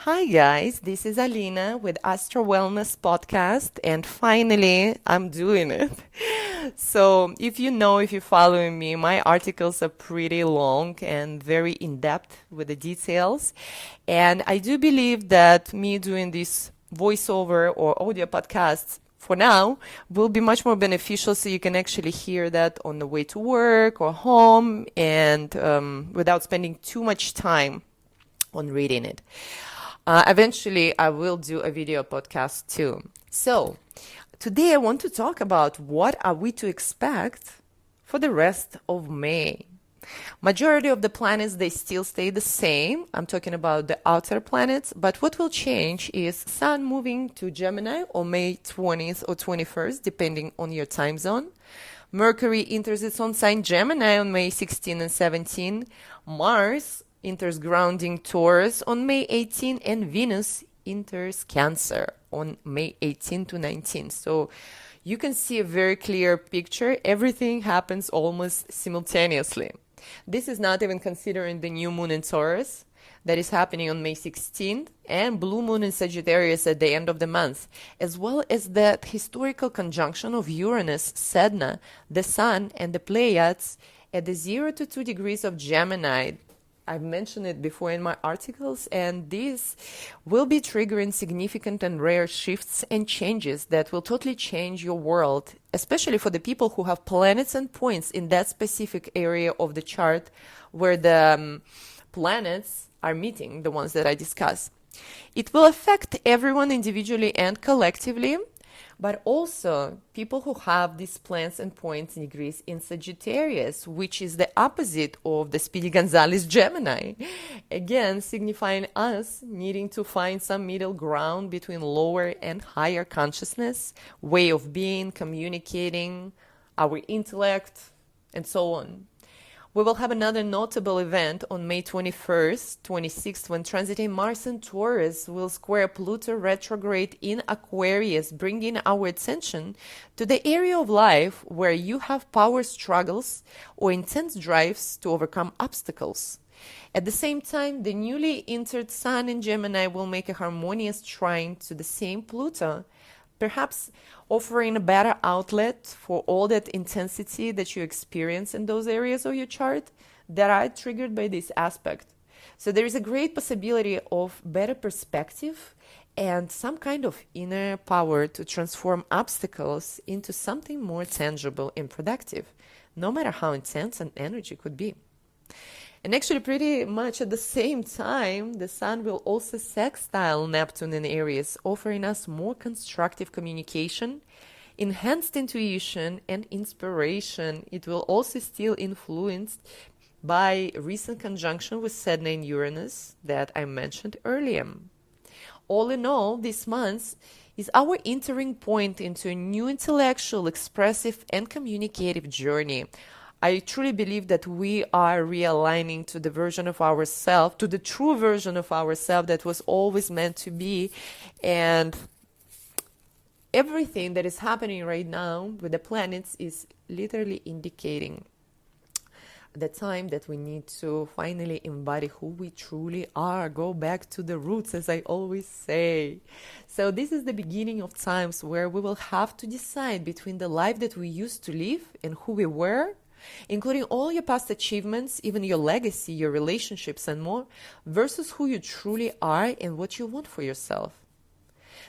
Hi guys, this is Alina with Astro Wellness Podcast, and finally I'm doing it. So, if you're following me, my articles are pretty long and very in depth with the details. And I do believe that me doing this voiceover or audio podcasts for now will be much more beneficial so you can actually hear that on the way to work or home and without spending too much time on reading it. Eventually, I will do a video podcast too. So, today I want to talk about what are we to expect for the rest of May. Majority of the planets, they still stay the same. I'm talking about the outer planets, but what will change is Sun moving to Gemini on May 20th or 21st, depending on your time zone. Mercury enters its own sign Gemini on May 16 and 17. Mars enters grounding Taurus on May 18, and Venus enters Cancer on May 18 to 19. So you can see a very clear picture. Everything happens almost simultaneously. This is not even considering the new moon in Taurus that is happening on May 16th and blue moon in Sagittarius at the end of the month, as well as the historical conjunction of Uranus, Sedna, the Sun, and the Pleiades at the 0 to 2 degrees of Gemini. I've mentioned it before in my articles, and this will be triggering significant and rare shifts and changes that will totally change your world, especially for the people who have planets and points in that specific area of the chart where the planets are meeting, the ones that I discussed. It will affect everyone individually and collectively, but also people who have these planets and points in degrees in Sagittarius, which is the opposite of the Speedy Gonzalez Gemini. Again, signifying us needing to find some middle ground between lower and higher consciousness, way of being, communicating, our intellect, and so on. We will have another notable event on May 21st, 26th, when transiting Mars and Taurus will square Pluto retrograde in Aquarius, bringing our attention to the area of life where you have power struggles or intense drives to overcome obstacles. At the same time, the newly entered Sun in Gemini will make a harmonious trine to the same Pluto, perhaps offering a better outlet for all that intensity that you experience in those areas of your chart that are triggered by this aspect. So there is a great possibility of better perspective and some kind of inner power to transform obstacles into something more tangible and productive, no matter how intense an energy could be. And actually, pretty much at the same time, the Sun will also sextile Neptune in Aries, offering us more constructive communication, enhanced intuition, and inspiration. It will also still influenced by recent conjunction with Sedna and Uranus that I mentioned earlier. All in all, this month is our entering point into a new intellectual, expressive, and communicative journey. I truly believe that we are realigning to the version of ourselves, to the true version of ourselves that was always meant to be. And everything that is happening right now with the planets is literally indicating the time that we need to finally embody who we truly are, go back to the roots, as I always say. So this is the beginning of times where we will have to decide between the life that we used to live and who we were, including all your past achievements, even your legacy, your relationships, and more, versus who you truly are and what you want for yourself.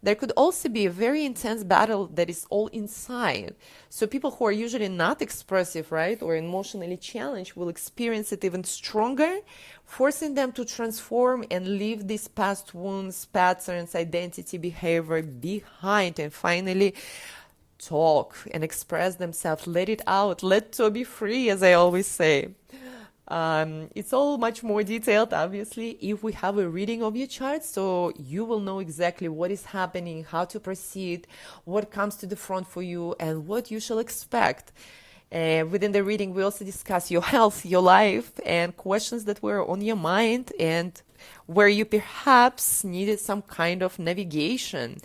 There could also be a very intense battle that is all inside. So people who are usually not expressive, right, or emotionally challenged will experience it even stronger, forcing them to transform and leave these past wounds, patterns, identity, behavior behind, and finally talk and express themselves, let it out, let to be free, as I always say. It's all much more detailed, obviously, if we have a reading of your chart, so you will know exactly what is happening, how to proceed, what comes to the front for you, and what you shall expect. Within the reading, we also discuss your health, your life, and questions that were on your mind and where you perhaps needed some kind of navigation.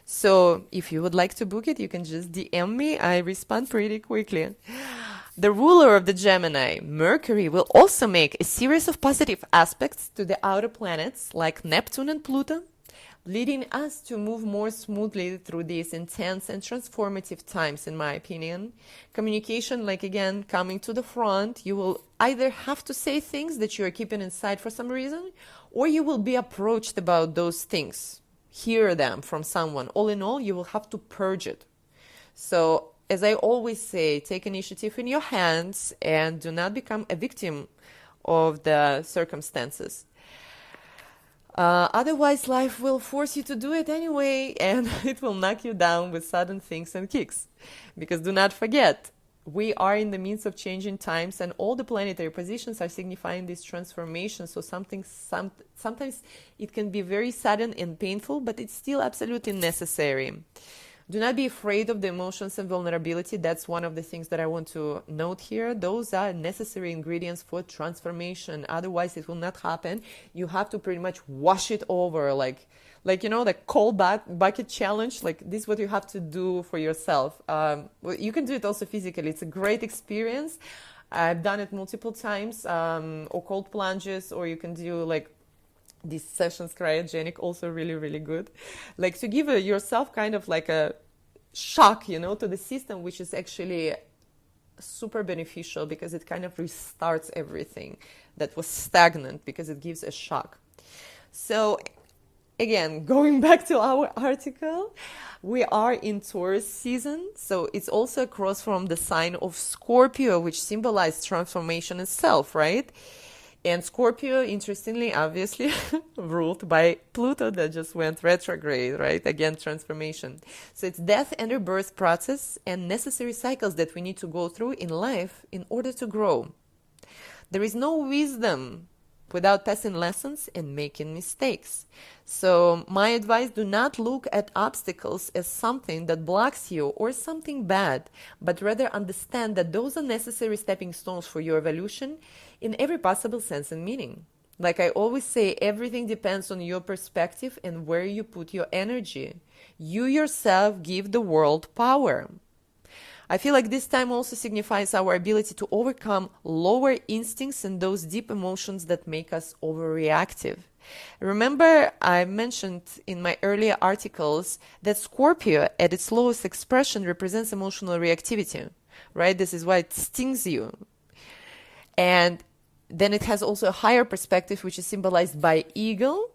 So if you would like to book it, you can just DM me. I respond pretty quickly. The ruler of the Gemini, Mercury, will also make a series of positive aspects to the outer planets like Neptune and Pluto, leading us to move more smoothly through these intense and transformative times, in my opinion. Communication, like again, coming to the front, you will either have to say things that you are keeping inside for some reason, or you will be approached about those things, hear them from someone. All in all, you will have to purge it. So, as I always say, take initiative in your hands and do not become a victim of the circumstances. Otherwise, life will force you to do it anyway, and it will knock you down with sudden things and kicks. Because do not forget, we are in the midst of changing times, and all the planetary positions are signifying this transformation. So sometimes it can be very sudden and painful, but it's still absolutely necessary. Do not be afraid of the emotions and vulnerability. That's one of the things that I want to note here. Those are necessary ingredients for transformation. Otherwise, it will not happen. You have to pretty much wash it over, like the cold bucket challenge. Like this is what you have to do for yourself. You can do it also physically. It's a great experience. I've done it multiple times, or cold plunges, or you can do like these sessions cryogenic, also really, really good. Like to give yourself kind of like a shock, to the system, which is actually super beneficial because it kind of restarts everything that was stagnant because it gives a shock. So again, going back to our article, we are in Taurus season. So it's also across from the sign of Scorpio, which symbolizes transformation itself, right? And Scorpio, interestingly, obviously, ruled by Pluto that just went retrograde, right? Again, transformation. So it's death and rebirth process and necessary cycles that we need to go through in life in order to grow. There is no wisdom without passing lessons and making mistakes. So my advice, do not look at obstacles as something that blocks you or something bad, but rather understand that those are necessary stepping stones for your evolution in every possible sense and meaning. Like I always say, everything depends on your perspective and where you put your energy. You yourself give the world power. I feel like this time also signifies our ability to overcome lower instincts and those deep emotions that make us overreactive. Remember, I mentioned in my earlier articles that Scorpio at its lowest expression represents emotional reactivity, right? This is why it stings you. And then it has also a higher perspective, which is symbolized by eagle.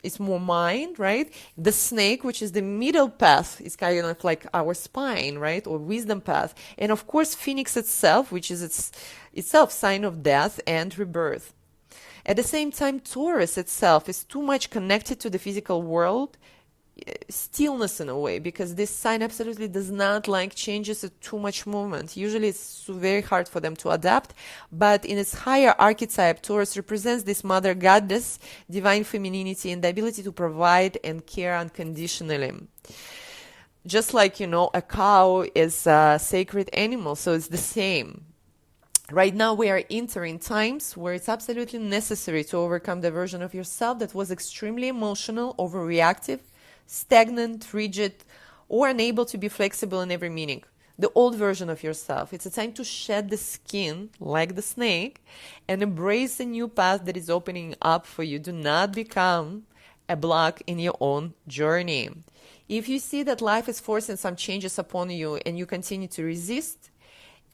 It's more mind, right? The snake, which is the middle path, is kind of like our spine, right? Or wisdom path. And of course, Phoenix itself, which is itself sign of death and rebirth. At the same time, Taurus itself is too much connected to the physical world, stillness in a way, because this sign absolutely does not like changes or too much movement. Usually it's very hard for them to adapt, but in its higher archetype, Taurus represents this mother goddess, divine femininity, and the ability to provide and care unconditionally. Just like, a cow is a sacred animal, so it's the same. Right now we are entering times where it's absolutely necessary to overcome the version of yourself that was extremely emotional, overreactive, stagnant, rigid, or unable to be flexible in every meaning. The old version of yourself. It's a time to shed the skin, like the snake, and embrace a new path that is opening up for you. Do not become a block in your own journey. If you see that life is forcing some changes upon you and you continue to resist,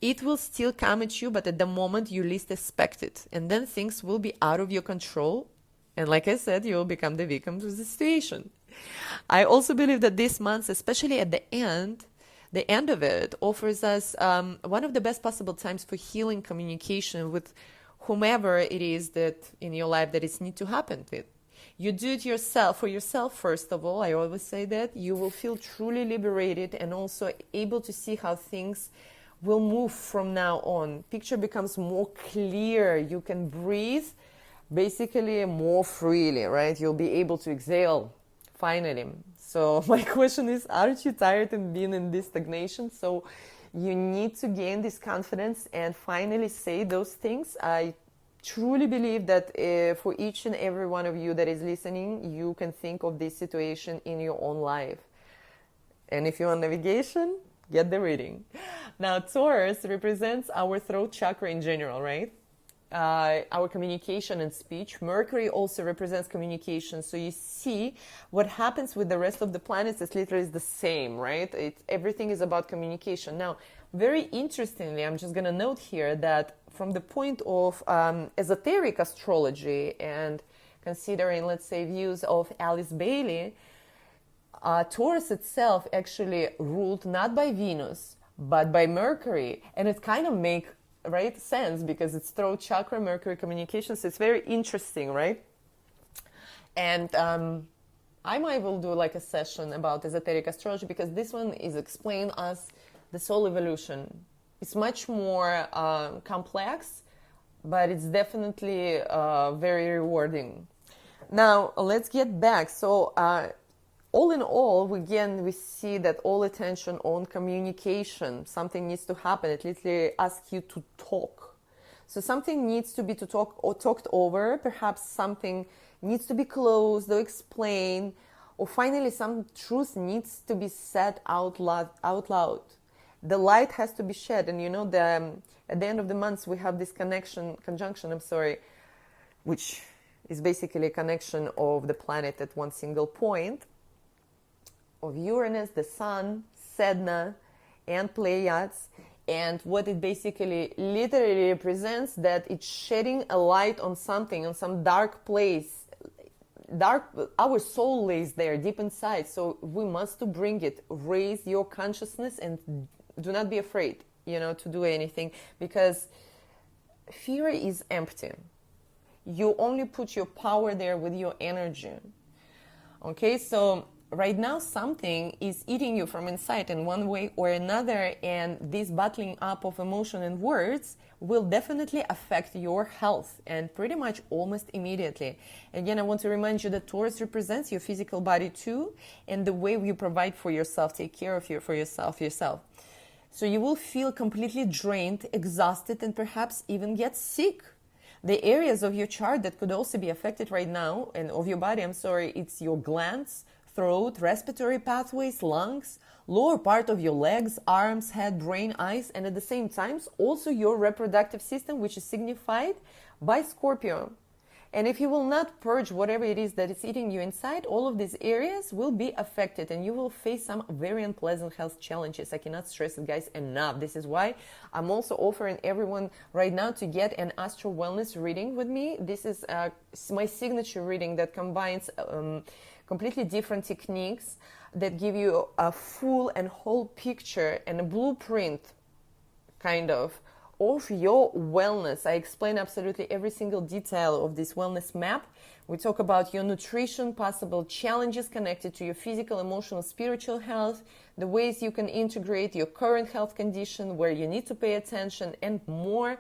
it will still come at you, but at the moment you least expect it. And then things will be out of your control. And like I said, you will become the victim of the situation. I also believe that this month, especially at the end of it, offers us one of the best possible times for healing communication with whomever it is that in your life that it needs to happen with. You do it yourself, for yourself first of all. I always say that. You will feel truly liberated and also able to see how things will move from now on. Picture becomes more clear. You can breathe basically more freely, right? You'll be able to exhale finally. So my question is, aren't you tired of being in this stagnation? So you need to gain this confidence and finally say those things. I truly believe that for each and every one of you that is listening, you can think of this situation in your own life. And if you're on navigation, get the reading. Now, Taurus represents our throat chakra in general, right? Our communication and speech. Mercury also represents communication. So you see what happens with the rest of the planets is literally the same, right? Everything is about communication. Now, very interestingly, I'm just going to note here that from the point of esoteric astrology and considering, let's say, views of Alice Bailey, Taurus itself actually ruled not by Venus, but by Mercury. And it kind of makes sense because it's throat chakra, Mercury communication. So it's very interesting, right? And I might will do like a session about esoteric astrology because this one is explain us the soul evolution. It's much more complex, but it's definitely very rewarding. Now, let's get back. So, all in all, we see that all attention on communication, something needs to happen. It literally asks you to talk. So something needs to be talked over. Perhaps something needs to be closed or explained, or finally some truth needs to be said out loud. The light has to be shed. And at the end of the month, we have this conjunction, which is basically a connection of the planet at one single point of Uranus, the Sun, Sedna, and Pleiades. And what it basically literally represents that it's shedding a light on something, on some dark place. Our soul lays there deep inside, so we must to bring it. Raise your consciousness and do not be afraid, to do anything, because fear is empty. You only put your power there with your energy. Okay, so right now something is eating you from inside in one way or another, and this bottling up of emotion and words will definitely affect your health, and pretty much almost immediately. Again, I want to remind you that Taurus represents your physical body too, and the way you provide for yourself, take care of yourself. So you will feel completely drained, exhausted, and perhaps even get sick. The areas of your chart that could also be affected right now, and of your body, it's your glands, throat, respiratory pathways, lungs, lower part of your legs, arms, head, brain, eyes, and at the same time, also your reproductive system, which is signified by Scorpio. And if you will not purge whatever it is that is eating you inside, all of these areas will be affected and you will face some very unpleasant health challenges. I cannot stress it, guys, enough. This is why I'm also offering everyone right now to get an Astro Wellness reading with me. This is my signature reading that combines completely different techniques that give you a full and whole picture and a blueprint, kind of your wellness. I explain absolutely every single detail of this wellness map. We talk about your nutrition, possible challenges connected to your physical, emotional, spiritual health, the ways you can integrate your current health condition, where you need to pay attention, and more.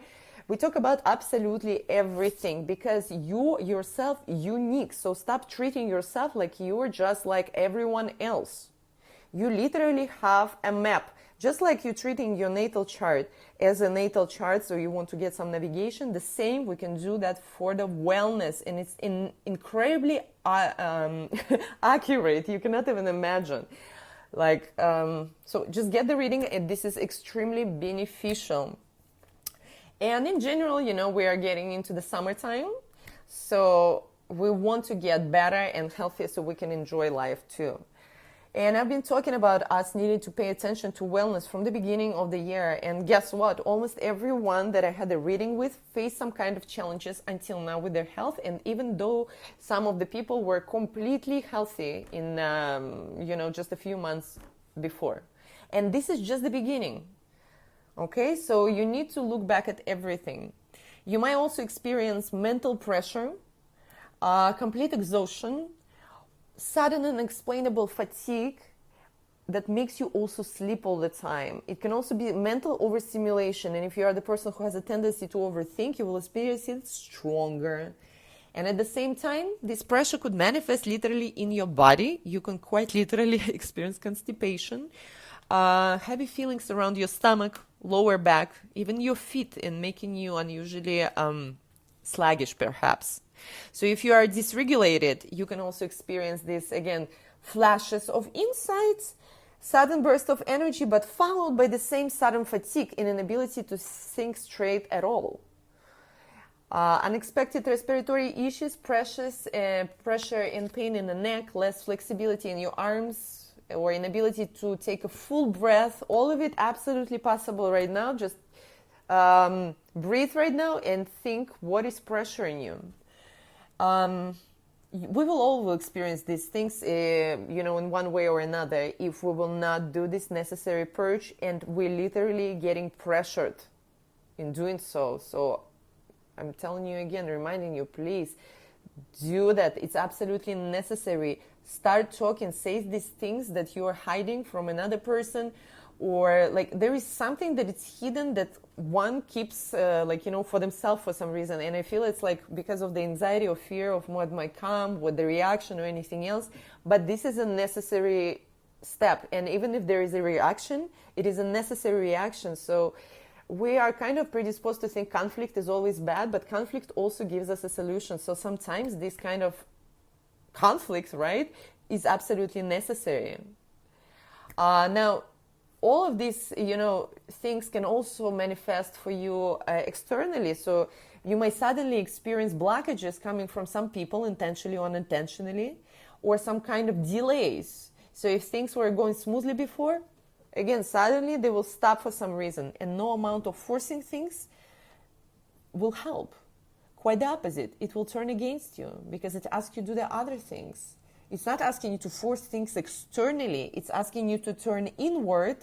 We talk about absolutely everything because you're yourself unique. So stop treating yourself like you're just like everyone else. You literally have a map. Just like you're treating your natal chart as a natal chart, so you want to get some navigation, the same, we can do that for the wellness. And it's incredibly accurate. You cannot even imagine. So just get the reading, and this is extremely beneficial. And in general, we are getting into the summertime. So we want to get better and healthier so we can enjoy life too. And I've been talking about us needing to pay attention to wellness from the beginning of the year. And guess what? Almost everyone that I had a reading with faced some kind of challenges until now with their health. And even though some of the people were completely healthy in, just a few months before. And this is just the beginning. Okay, so you need to look back at everything. You might also experience mental pressure, complete exhaustion, sudden and unexplainable fatigue that makes you also sleep all the time. It can also be mental overstimulation, and if you are the person who has a tendency to overthink, you will experience it stronger. And at the same time, this pressure could manifest literally in your body. You can quite literally experience constipation, heavy feelings around your stomach, lower back, even your feet, and making you unusually sluggish perhaps. So if you are dysregulated, you can also experience this, again, flashes of insights, Sudden burst of energy, but followed by the same sudden fatigue and inability to think straight at all. Unexpected respiratory issues, pressure and pain in the neck, less flexibility in your arms, or inability to take a full breath. All of it absolutely possible right now. Just breathe right now and think what is pressuring you. We will all experience these things, in one way or another, if we will not do this necessary purge, and we're literally getting pressured in doing so. So I'm telling you again, reminding you, please do that. It's absolutely necessary. Start talking, say these things that you are hiding from another person, or like there is something that it's hidden that one keeps for themselves for some reason. And I feel it's like because of the anxiety or fear of what might come, what the reaction or anything else. But this is a necessary step. And even if there is a reaction, it is a necessary reaction. So we are kind of predisposed to think conflict is always bad, but conflict also gives us a solution. So sometimes this kind of conflict, right, is absolutely necessary. Now, all of these, things can also manifest for you externally. So you might suddenly experience blockages coming from some people, intentionally or unintentionally, or some kind of delays. So if things were going smoothly before, again, suddenly they will stop for some reason, and no amount of forcing things will help. Quite the opposite. It will turn against you because it asks you to do the other things. It's not asking you to force things externally. It's asking you to turn inward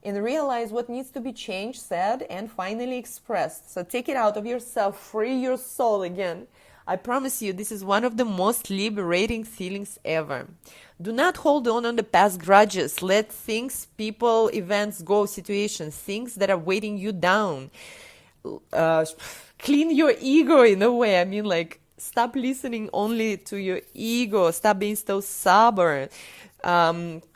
and realize what needs to be changed, said, and finally expressed. So take it out of yourself, free your soul again. I promise you, this is one of the most liberating feelings ever. Do not hold on the past grudges. Let things, people, events go, situations, things that are weighting you down. Clean your ego in a way. I mean, like, stop listening only to your ego. Stop being so stubborn.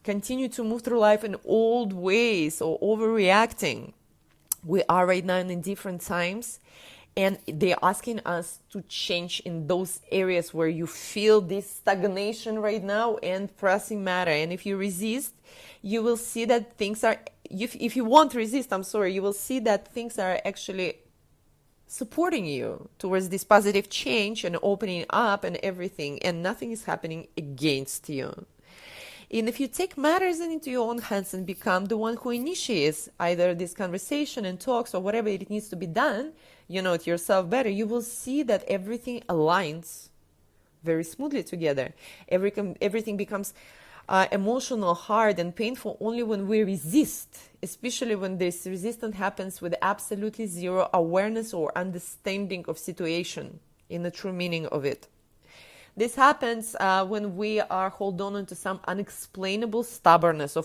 Continue to move through life in old ways or overreacting. We are right now in different times, and they're asking us to change in those areas where you feel this stagnation right now and pressing matter. And if you resist, you will see that things are, if you won't resist, you will see that things are actually supporting you towards this positive change and opening up and everything, and nothing is happening against you. And if you take matters into your own hands and become the one who initiates either this conversation and talks or whatever it needs to be done, to yourself better, you will see that everything aligns very smoothly together. Everything becomes emotional, hard, and painful only when we resist, especially when this resistance happens with absolutely zero awareness or understanding of situation in the true meaning of it. This happens when we are holding on to some unexplainable stubbornness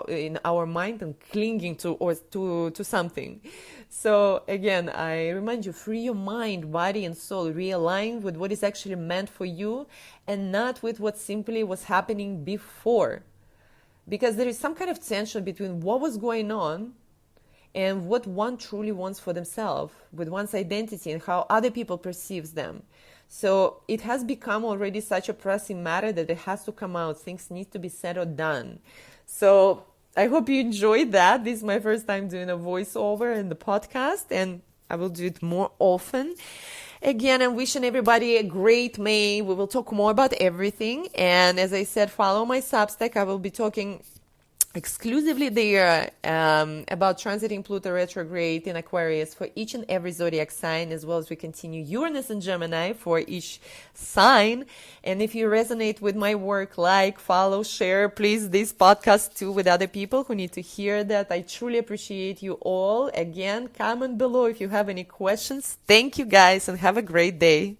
in our mind and clinging to something. So again, I remind you, free your mind, body, and soul. Realign with what is actually meant for you and not with what simply was happening before. Because there is some kind of tension between what was going on and what one truly wants for themselves, with one's identity and how other people perceive them. So it has become already such a pressing matter that it has to come out. Things need to be said or done. So I hope you enjoyed that. This is my first time doing a voiceover in the podcast, and I will do it more often. Again, I'm wishing everybody a great May. We will talk more about everything. And as I said, follow my Substack. I will be talking exclusively there about transiting Pluto retrograde in Aquarius for each and every zodiac sign, as well as we continue Uranus and Gemini for each sign. And if you resonate with my work, like, follow, share, please, this podcast too with other people who need to hear that. I truly appreciate you all. Again, comment below if you have any questions. Thank you guys, and have a great day.